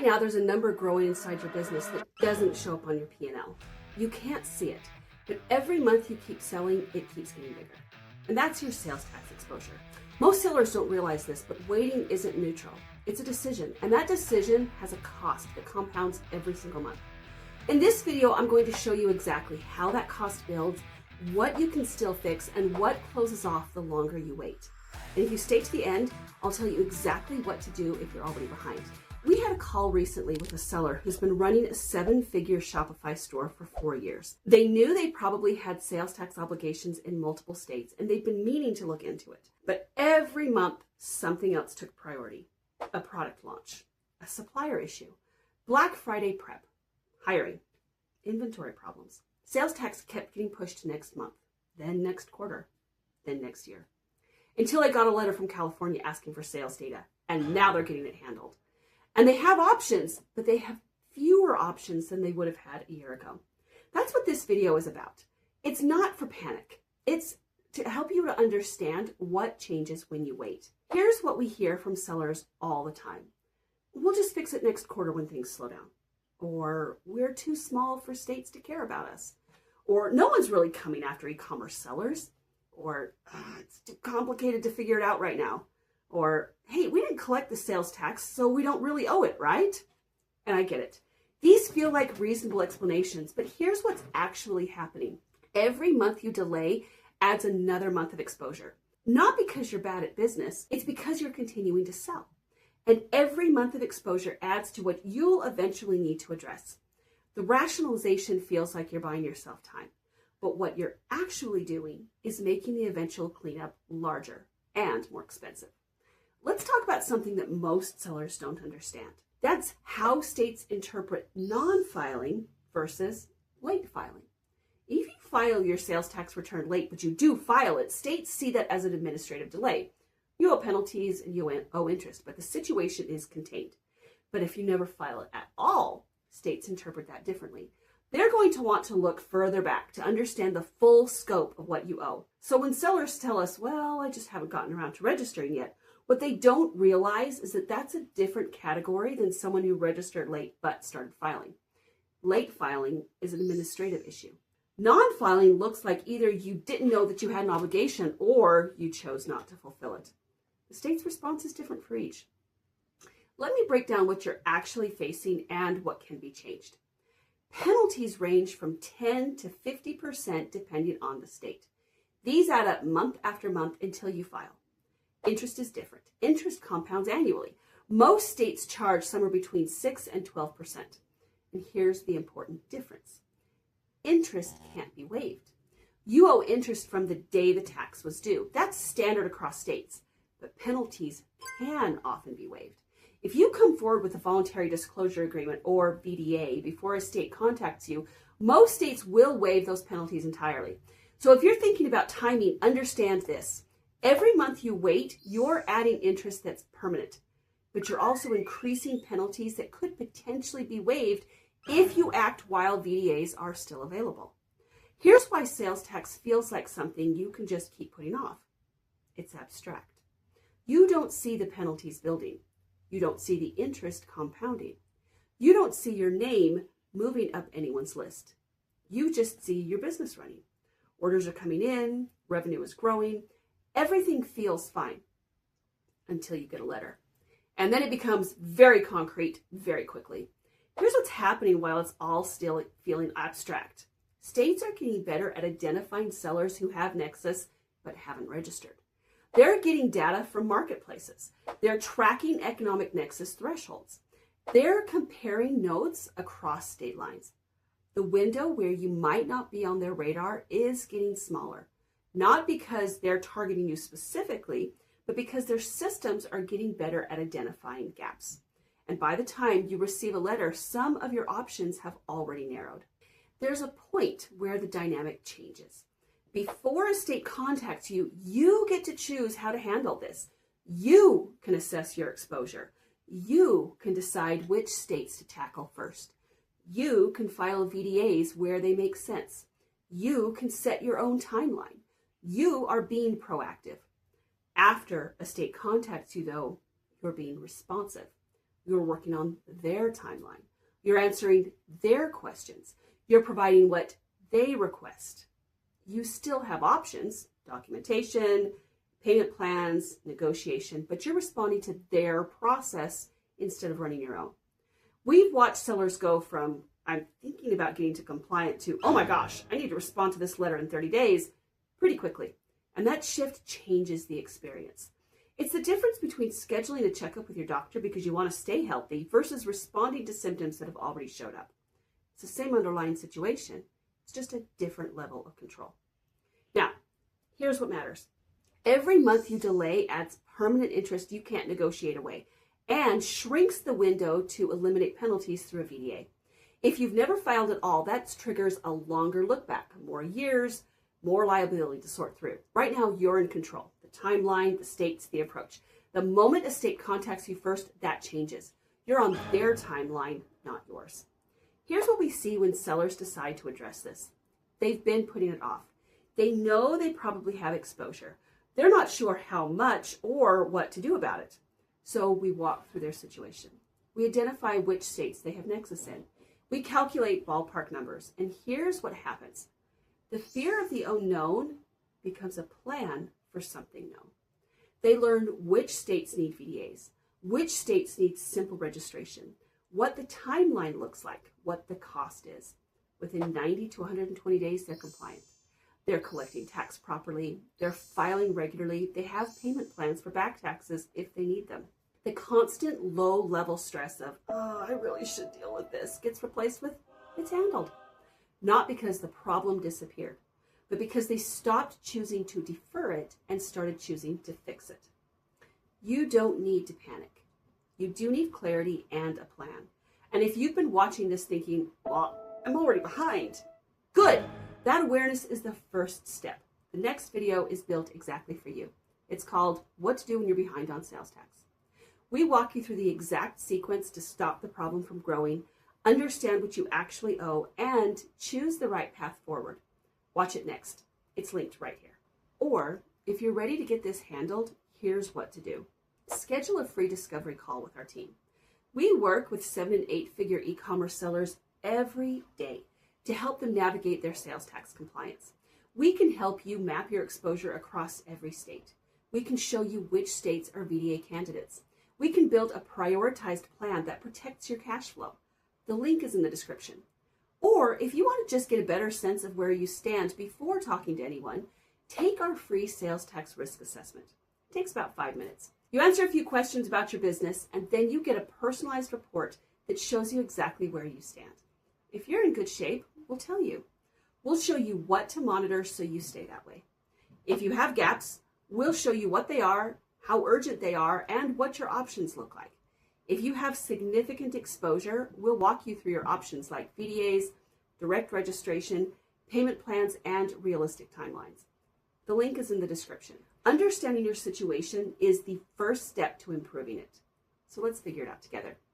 Right now, there's a number growing inside your business that doesn't show up on your P&L. You can't see it, but every month you keep selling, it keeps getting bigger. And that's your sales tax exposure. Most sellers don't realize this, but waiting isn't neutral. It's a decision, and that decision has a cost that compounds every single month. In this video, I'm going to show you exactly how that cost builds, what you can still fix, and what closes off the longer you wait. And if you stay to the end, I'll tell you exactly what to do if you're already behind. We had a call recently with a seller who's been running a 7-figure Shopify store for 4 years. They knew they probably had sales tax obligations in multiple states, and they'd been meaning to look into it. But every month, something else took priority. A product launch, a supplier issue, Black Friday prep, hiring, inventory problems. Sales tax kept getting pushed to next month, then next quarter, then next year. Until I got a letter from California asking for sales data, and now they're getting it handled. And they have options, but they have fewer options than they would have had a year ago. That's what this video is about. It's not for panic. It's to help you to understand what changes when you wait. Here's what we hear from sellers all the time. We'll just fix it next quarter when things slow down. Or we're too small for states to care about us. Or no one's really coming after e-commerce sellers. Or it's too complicated to figure it out right now. Or, hey, we didn't collect the sales tax, so we don't really owe it, right? And I get it. These feel like reasonable explanations, but here's what's actually happening. Every month you delay adds another month of exposure. Not because you're bad at business, it's because you're continuing to sell. And every month of exposure adds to what you'll eventually need to address. The rationalization feels like you're buying yourself time, but what you're actually doing is making the eventual cleanup larger and more expensive. Let's talk about something that most sellers don't understand. That's how states interpret non-filing versus late filing. If you file your sales tax return late, but you do file it, states see that as an administrative delay. You owe penalties and you owe interest, but the situation is contained. But if you never file it at all, states interpret that differently. They're going to want to look further back to understand the full scope of what you owe. So when sellers tell us, well, I just haven't gotten around to registering yet, what they don't realize is that that's a different category than someone who registered late but started filing. Late filing is an administrative issue. Non-filing looks like either you didn't know that you had an obligation or you chose not to fulfill it. The state's response is different for each. Let me break down what you're actually facing and what can be changed. Penalties range from 10 to 50% depending on the state. These add up month after month until you file. Interest is different. Interest compounds annually. Most states charge somewhere between 6 and 12%. And here's the important difference. Interest can't be waived. You owe interest from the day the tax was due. That's standard across states. But penalties can often be waived. If you come forward with a voluntary disclosure agreement or VDA before a state contacts you, most states will waive those penalties entirely. So if you're thinking about timing, understand this. Every month you wait, you're adding interest that's permanent, but you're also increasing penalties that could potentially be waived if you act while VDAs are still available. Here's why sales tax feels like something you can just keep putting off. It's abstract. You don't see the penalties building. You don't see the interest compounding. You don't see your name moving up anyone's list. You just see your business running. Orders are coming in, revenue is growing. Everything feels fine until you get a letter. And then it becomes very concrete very quickly. Here's what's happening while it's all still feeling abstract. States are getting better at identifying sellers who have Nexus but haven't registered. They're getting data from marketplaces. They're tracking economic Nexus thresholds. They're comparing nodes across state lines. The window where you might not be on their radar is getting smaller. Not because they're targeting you specifically, but because their systems are getting better at identifying gaps. And by the time you receive a letter, some of your options have already narrowed. There's a point where the dynamic changes. Before a state contacts you, you get to choose how to handle this. You can assess your exposure. You can decide which states to tackle first. You can file VDAs where they make sense. You can set your own timeline. You are being proactive. After a state contacts you, though, you're being responsive. You're working on their timeline. You're answering their questions. You're providing what they request. You still have options, documentation, payment plans, negotiation, but you're responding to their process instead of running your own. We've watched sellers go from, I'm thinking about getting to compliant, to, oh my gosh, I need to respond to this letter in 30 days pretty quickly. And that shift changes the experience. It's the difference between scheduling a checkup with your doctor because you want to stay healthy versus responding to symptoms that have already showed up. It's the same underlying situation. It's just a different level of control. Now, here's what matters. Every month you delay adds permanent interest you can't negotiate away and shrinks the window to eliminate penalties through a VDA. If you've never filed at all, that triggers a longer look back, more years, more liability to sort through. Right now, you're in control. The timeline, the states, the approach. The moment a state contacts you first, that changes. You're on their timeline, not yours. Here's what we see when sellers decide to address this. They've been putting it off. They know they probably have exposure. They're not sure how much or what to do about it. So we walk through their situation. We identify which states they have nexus in. We calculate ballpark numbers. And here's what happens. The fear of the unknown becomes a plan for something known. They learn which states need VDAs, which states need simple registration, what the timeline looks like, what the cost is. Within 90 to 120 days, they're compliant. They're collecting tax properly. They're filing regularly. They have payment plans for back taxes if they need them. The constant low-level stress of, oh, I really should deal with this, gets replaced with, it's handled. Not because the problem disappeared, but because they stopped choosing to defer it and started choosing to fix it. You don't need to panic. You do need clarity and a plan. And if you've been watching this thinking, well, I'm already behind, good. That awareness is the first step. The next video is built exactly for you. It's called What to Do When You're Behind on Sales Tax. We walk you through the exact sequence to stop the problem from growing, understand what you actually owe, and choose the right path forward. Watch it next. It's linked right here. Or, if you're ready to get this handled, here's what to do. Schedule a free discovery call with our team. We work with 7- and 8-figure e-commerce sellers every day to help them navigate their sales tax compliance. We can help you map your exposure across every state. We can show you which states are VDA candidates. We can build a prioritized plan that protects your cash flow. The link is in the description. Or if you want to just get a better sense of where you stand before talking to anyone, take our free sales tax risk assessment. It takes about 5 minutes. You answer a few questions about your business, and then you get a personalized report that shows you exactly where you stand. If you're in good shape, we'll tell you. We'll show you what to monitor so you stay that way. If you have gaps, we'll show you what they are, how urgent they are, and what your options look like. If you have significant exposure, we'll walk you through your options like VDAs, direct registration, payment plans, and realistic timelines. The link is in the description. Understanding your situation is the first step to improving it. So let's figure it out together.